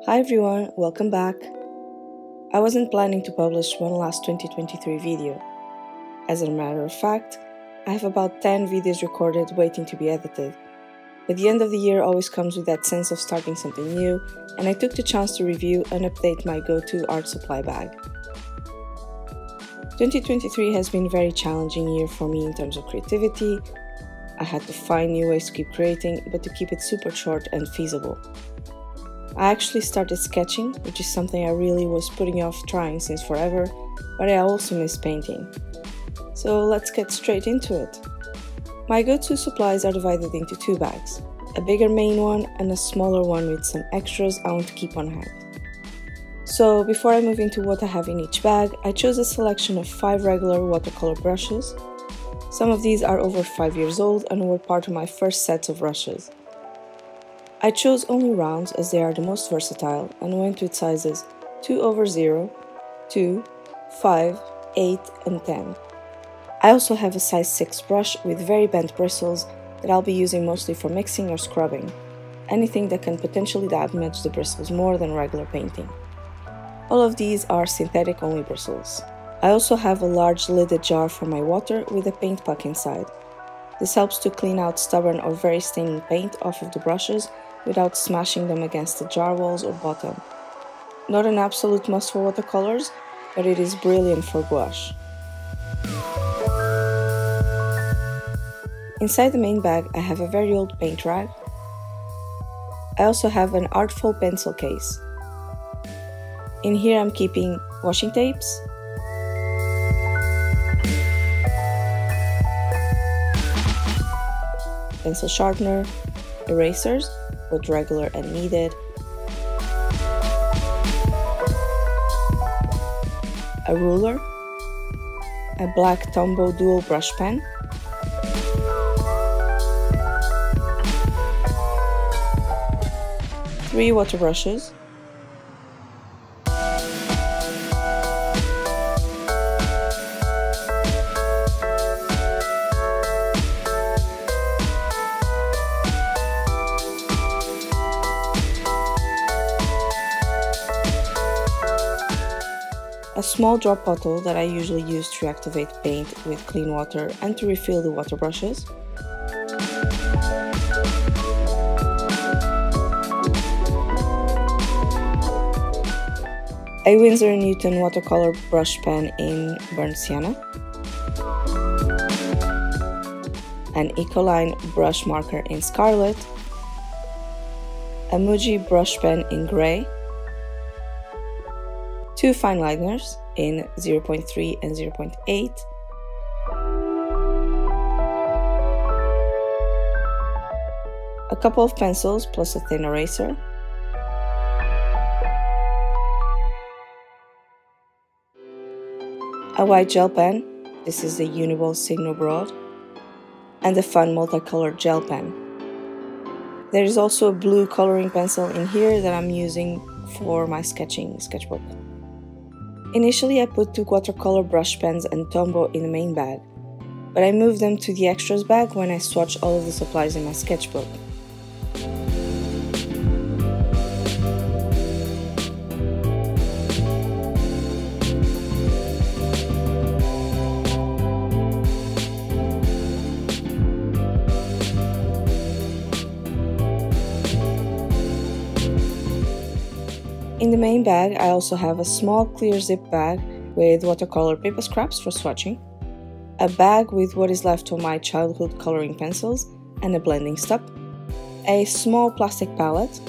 Hi everyone, welcome back. I wasn't planning to publish one last 2023 video. As a matter of fact, I have about 10 videos recorded waiting to be edited. But the end of the year always comes with that sense of starting something new, and I took the chance to review and update my go-to art supply bag. 2023 has been a very challenging year for me in terms of creativity. I had to find new ways to keep creating, but to keep it super short and feasible. I actually started sketching, which is something I really was putting off trying since forever, but I also miss painting. So let's get straight into it. My go-to supplies are divided into two bags, a bigger main one and a smaller one with some extras I want to keep on hand. So before I move into what I have in each bag, I chose a selection of 5 regular watercolor brushes. Some of these are over 5 years old and were part of my first sets of brushes. I chose only rounds as they are the most versatile and went with sizes 2/0, 2, 5, 8 and 10. I also have a size 6 brush with very bent bristles that I'll be using mostly for mixing or scrubbing, anything that can potentially damage the bristles more than regular painting. All of these are synthetic only bristles. I also have a large lidded jar for my water with a paint puck inside. This helps to clean out stubborn or very staining paint off of the brushes without smashing them against the jar walls or bottom. Not an absolute must for watercolors, but it is brilliant for gouache. Inside the main bag I have a very old paint rag. I also have an artful pencil case. In here I'm keeping washing tapes, pencil sharpener, erasers, both regular and kneaded, a ruler, a black Tombow dual brush pen, three water brushes, a small drop bottle that I usually use to activate paint with clean water and to refill the water brushes, a Winsor & Newton watercolor brush pen in burnt sienna, an Ecoline brush marker in scarlet, a Muji brush pen in grey, 2 fine liners in 0.3 and 0.8, a couple of pencils plus a thin eraser, a white gel pen, this is the Uniball Signo Broad, and a fun multicolored gel pen. There is also a blue coloring pencil in here that I'm using for my sketchbook. Initially I put 2 watercolor brush pens and Tombow in the main bag, but I moved them to the extras bag when I swatched all of the supplies in my sketchbook. In the main bag, I also have a small clear zip bag with watercolor paper scraps for swatching, a bag with what is left of my childhood coloring pencils and a blending stub, a small plastic palette,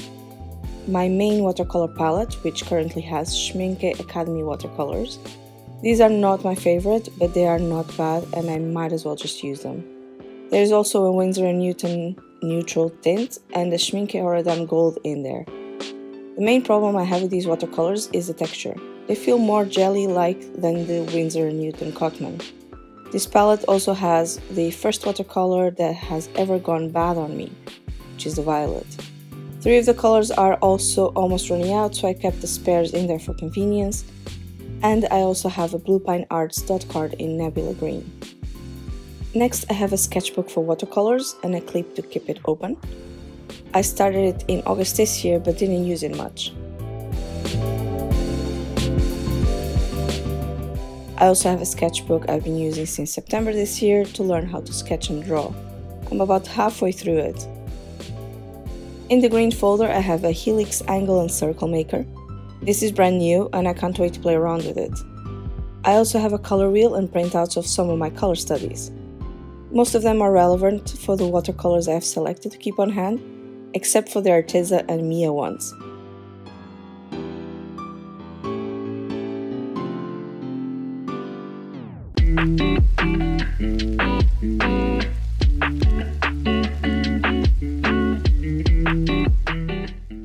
my main watercolor palette, which currently has Schmincke Academy watercolors. These are not my favorite, but they are not bad and I might as well just use them. There is also a Winsor & Newton neutral tint and a Schmincke Oradan gold in there. The main problem I have with these watercolors is the texture. They feel more jelly-like than the Winsor & Newton Cotman. This palette also has the first watercolor that has ever gone bad on me, which is the violet. 3 of the colors are also almost running out, so I kept the spares in there for convenience. And I also have a Blue Pine Arts dot card in Nebula Green. Next, I have a sketchbook for watercolors and a clip to keep it open. I started it in August this year but didn't use it much. I also have a sketchbook I've been using since September this year to learn how to sketch and draw. I'm about halfway through it. In the green folder I have a helix, angle and circle maker. This is brand new and I can't wait to play around with it. I also have a color wheel and printouts of some of my color studies. Most of them are relevant for the watercolors I have selected to keep on hand, except for the Arteza and Mia ones.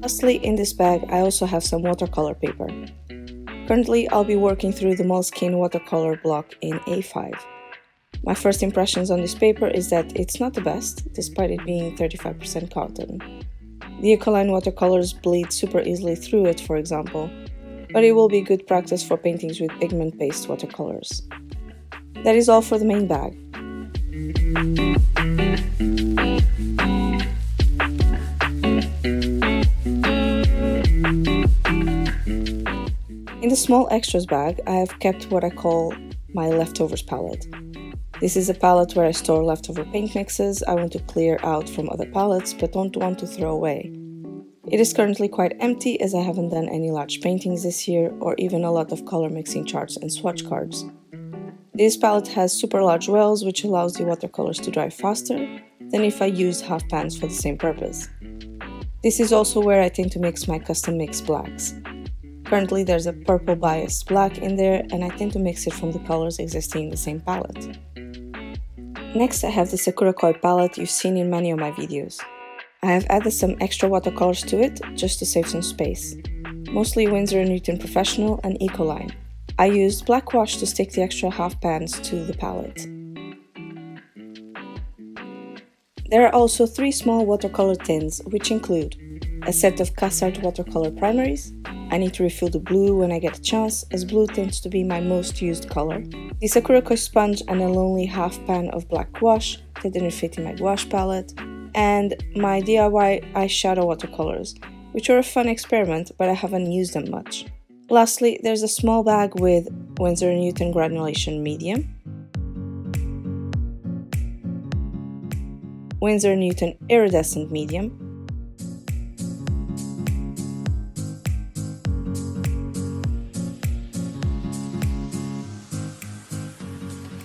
Lastly, in this bag I also have some watercolor paper. Currently I'll be working through the Moleskine watercolor block in A5. My first impressions on this paper is that it's not the best, despite it being 35% cotton. The Eucaline watercolors bleed super easily through it, for example, but it will be good practice for paintings with pigment-based watercolors. That is all for the main bag. In the small extras bag, I have kept what I call my leftovers palette. This is a palette where I store leftover paint mixes I want to clear out from other palettes but don't want to throw away. It is currently quite empty as I haven't done any large paintings this year or even a lot of color mixing charts and swatch cards. This palette has super large wells which allows the watercolors to dry faster than if I used half pans for the same purpose. This is also where I tend to mix my custom mix blacks. Currently there's a purple biased black in there and I tend to mix it from the colors existing in the same palette. Next I have the Sakura Koi palette you've seen in many of my videos. I have added some extra watercolors to it just to save some space. Mostly Winsor & Newton Professional and Ecoline. I used black wash to stick the extra half pans to the palette. There are also 3 small watercolor tins which include a set of Cassart watercolor primaries. I need to refill the blue when I get a chance, as blue tends to be my most used color. The Sakura Koi sponge and a lonely half pan of black wash that didn't fit in my gouache palette, and my DIY eyeshadow watercolors, which are a fun experiment but I haven't used them much. Lastly, there's a small bag with Winsor & Newton Granulation Medium, Winsor & Newton Iridescent Medium,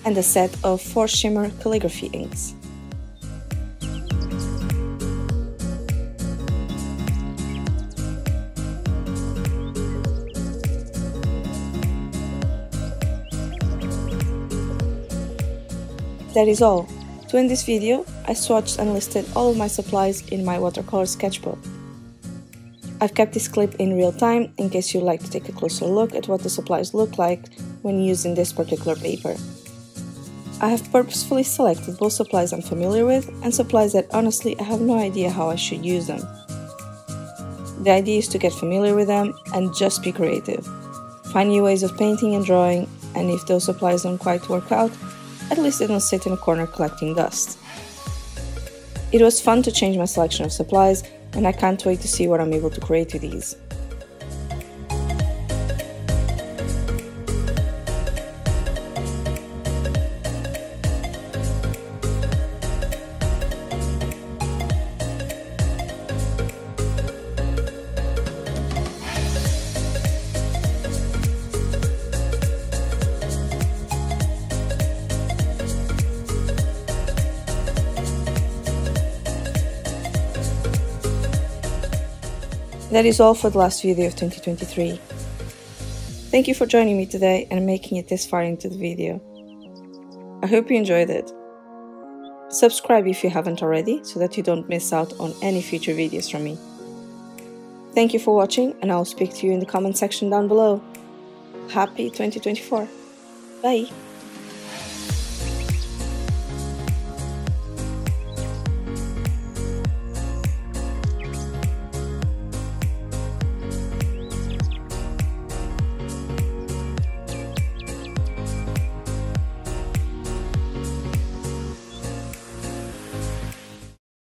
and a set of 4 shimmer calligraphy inks. That is all. To end this video, I swatched and listed all of my supplies in my watercolor sketchbook. I've kept this clip in real time in case you'd like to take a closer look at what the supplies look like when using this particular paper. I have purposefully selected both supplies I'm familiar with and supplies that honestly I have no idea how I should use them. The idea is to get familiar with them and just be creative. Find new ways of painting and drawing, and if those supplies don't quite work out, at least they don't sit in a corner collecting dust. It was fun to change my selection of supplies, and I can't wait to see what I'm able to create with these. That is all for the last video of 2023. Thank you for joining me today and making it this far into the video. I hope you enjoyed it. Subscribe if you haven't already so that you don't miss out on any future videos from me. Thank you for watching, and I'll speak to you in the comment section down below. Happy 2024. Bye!